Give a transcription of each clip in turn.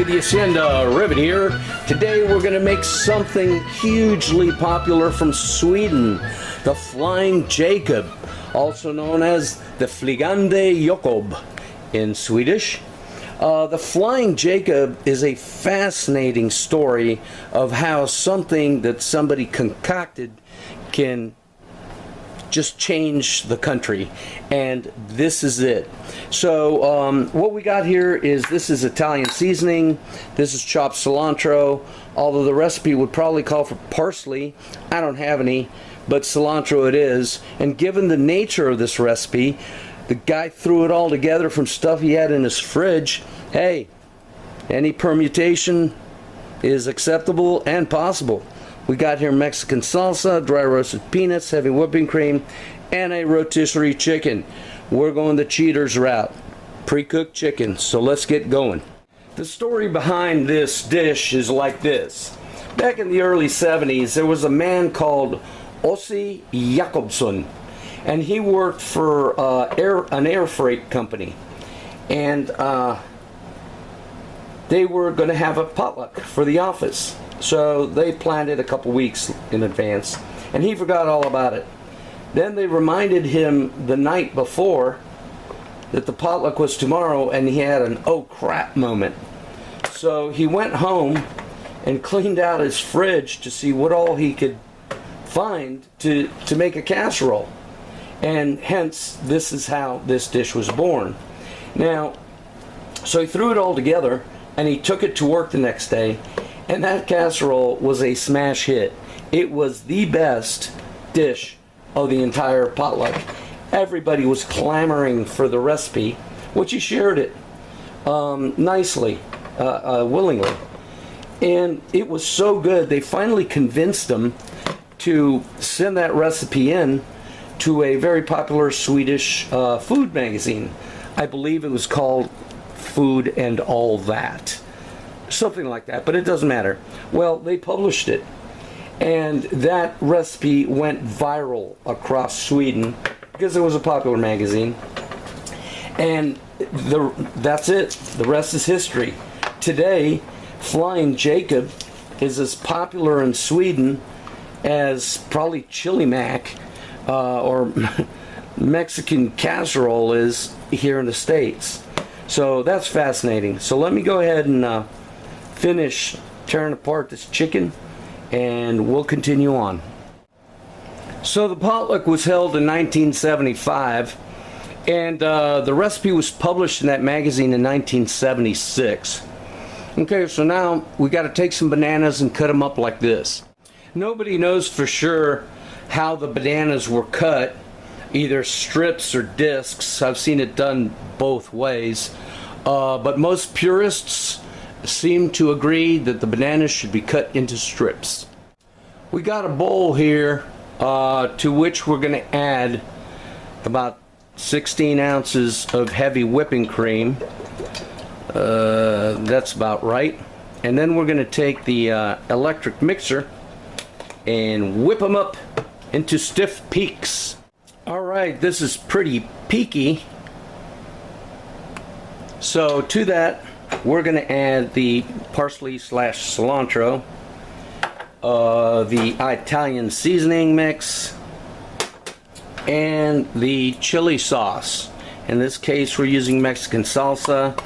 Tony the Hacienda Ribbit here. Today we're going to make something hugely popular from Sweden, the Flying Jacob, also known as the Flygande Jakob in Swedish. The Flying Jacob is a fascinating story of how something that somebody concocted can just change the country, and this is it. So what we got here is, this is Italian seasoning, this is chopped cilantro, although the recipe would probably call for parsley. I don't have any, but cilantro it is. And given the nature of this recipe, the guy threw it all together from stuff he had in his fridge. Hey, any permutation is acceptable and possible. We got here Mexican salsa, dry roasted peanuts, heavy whipping cream, and a rotisserie chicken. We're going the cheaters route, pre-cooked chicken, so let's get going. The story behind this dish is like this. Back in the early 70s, there was a man called Ossi Jakobsson, and he worked for an air freight company. And they were going to have a potluck for the office. So they planned it a couple weeks in advance, and he forgot all about it. Then they reminded him the night before that the potluck was tomorrow, and he had an oh crap moment. So he went home and cleaned out his fridge to see what all he could find to make a casserole. And hence, this is how this dish was born. Now, so he threw it all together, and he took it to work the next day. And that casserole was a smash hit. It was the best dish of the entire potluck. Everybody was clamoring for the recipe, which he shared it nicely, willingly. And it was so good, they finally convinced him to send that recipe in to a very popular Swedish food magazine. I believe it was called Food and All That. Something like that, but it doesn't matter. Well, they published it, and that recipe went viral across Sweden because it was a popular magazine. And that's it. The rest is history. Today, Flying Jacob is as popular in Sweden as probably chili mac or Mexican casserole is here in the States. So that's fascinating. So let me go ahead and finish tearing apart this chicken, and we'll continue on. So the potluck was held in 1975, and the recipe was published in that magazine in 1976. Okay, so now we got to take some bananas and cut them up like this. Nobody knows for sure how the bananas were cut, either strips or discs. I've seen it done both ways, but most purists seem to agree that the bananas should be cut into strips. We got a bowl here to which we're going to add about 16 ounces of heavy whipping cream. That's about right. And then we're going to take the electric mixer and whip them up into stiff peaks. Alright, this is pretty peaky. So to that, we're going to add the parsley / cilantro, the Italian seasoning mix, and the chili sauce. In this case, we're using Mexican salsa.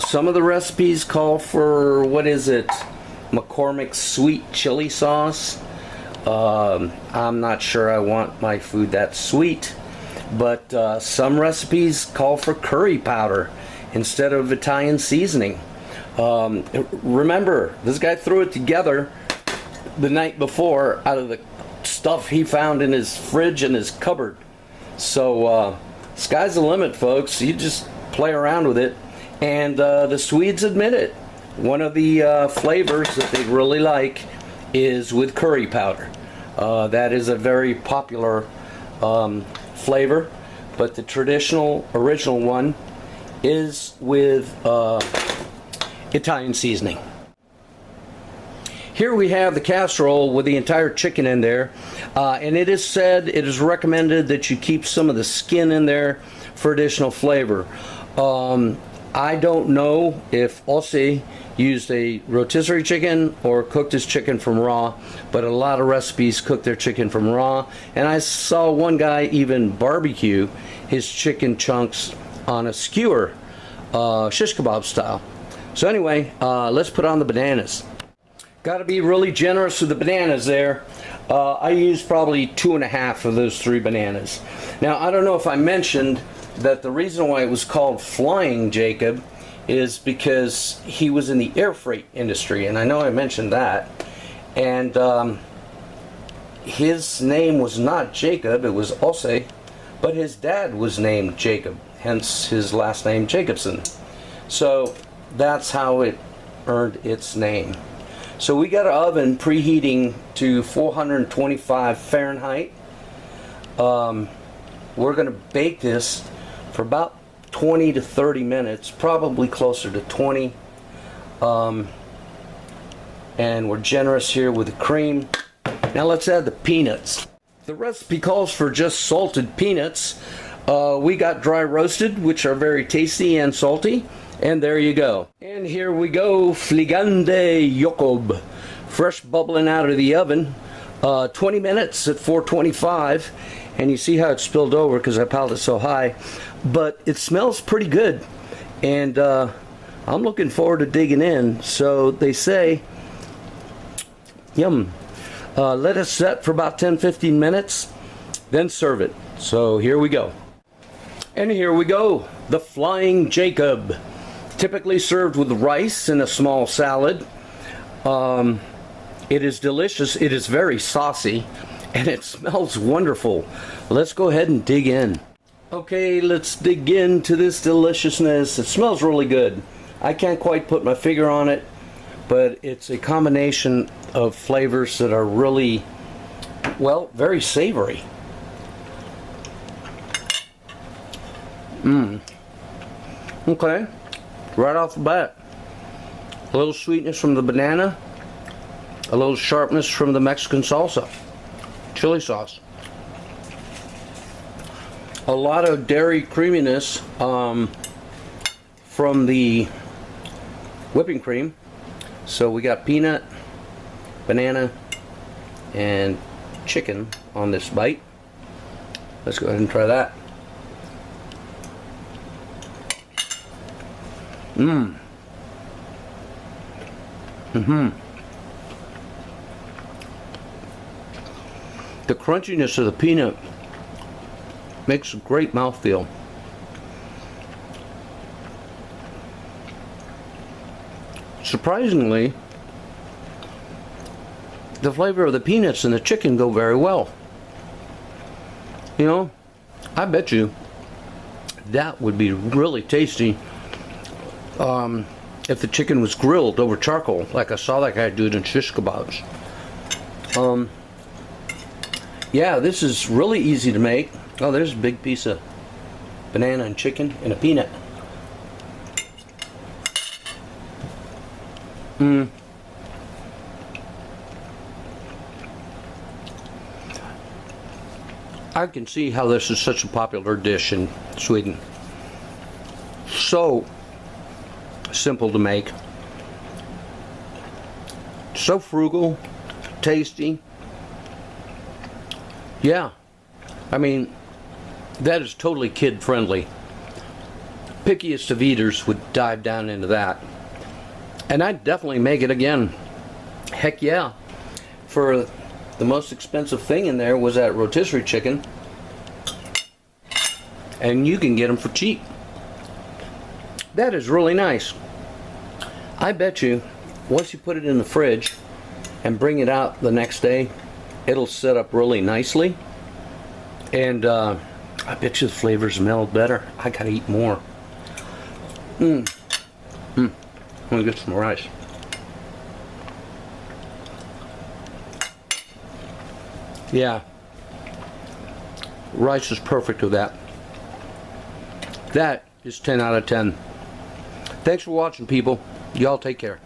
Some of the recipes call for, what is it, McCormick's sweet chili sauce. I'm not sure I want my food that sweet, but some recipes call for curry powder instead of Italian seasoning. Remember, this guy threw it together the night before out of the stuff he found in his fridge and his cupboard. So sky's the limit, folks. You just play around with it. And the Swedes admit it. One of the flavors that they really like is with curry powder. That is a very popular flavor, but the traditional, original one is with Italian seasoning. Here we have the casserole with the entire chicken in there, and it is said, it is recommended that you keep some of the skin in there for additional flavor. I don't know if Ossie used a rotisserie chicken or cooked his chicken from raw, but a lot of recipes cook their chicken from raw, and I saw one guy even barbecue his chicken chunks on a skewer, shish kebab style. So anyway, let's put on the bananas. Got to be really generous with the bananas there. I used probably 2.5 of those 3 bananas. Now, I don't know if I mentioned that the reason why it was called Flying Jacob is because he was in the air freight industry, and I know I mentioned that. And his name was not Jacob, it was Ossie, but his dad was named Jacob, hence his last name Jacobson. So that's how it earned its name. So we got an oven preheating to 425 Fahrenheit. We're going to bake this for about 20 to 30 minutes, probably closer to 20. And we're generous here with the cream. Now let's add the peanuts. The recipe calls for just salted peanuts. We got dry roasted, which are very tasty and salty. And there you go. And here we go, Flying Jacob. Fresh bubbling out of the oven. 20 minutes at 425. And you see how it spilled over because I piled it so high. But it smells pretty good. And I'm looking forward to digging in. So they say, yum. Let it set for about 10-15 minutes. Then serve it. So here we go. And here we go. The Flying Jacob. Typically served with rice and a small salad. It is delicious. It is very saucy, and it smells wonderful. Let's go ahead and dig in. Okay, let's dig into this deliciousness. It smells really good. I can't quite put my finger on it, but it's a combination of flavors that are really, well, very savory. Okay. Right off the bat, a little sweetness from the banana, a little sharpness from the Mexican salsa, chili sauce, a lot of dairy creaminess from the whipping cream. So we got peanut, banana, and chicken on this bite. Let's go ahead and try that. The crunchiness of the peanut makes a great mouthfeel. Surprisingly, the flavor of the peanuts and the chicken go very well. You know, I bet you that would be really tasty if the chicken was grilled over charcoal, like I saw that guy do it in shish kebabs. Yeah, this is really easy to make. Oh, there's a big piece of banana and chicken and a peanut. I can see how this is such a popular dish in Sweden. So simple to make, so frugal, tasty. Yeah, I mean, that is totally kid friendly. Pickiest of eaters would dive down into that, and I'd definitely make it again. Heck yeah. For the most expensive thing in there was that rotisserie chicken, and you can get them for cheap. That is really nice. I bet you once you put it in the fridge and bring it out the next day, it'll set up really nicely, and I bet you the flavors meld better. I gotta eat more. I'm gonna get some rice. Yeah, rice is perfect with that. That is 10 out of 10. Thanks for watching, people. Y'all take care.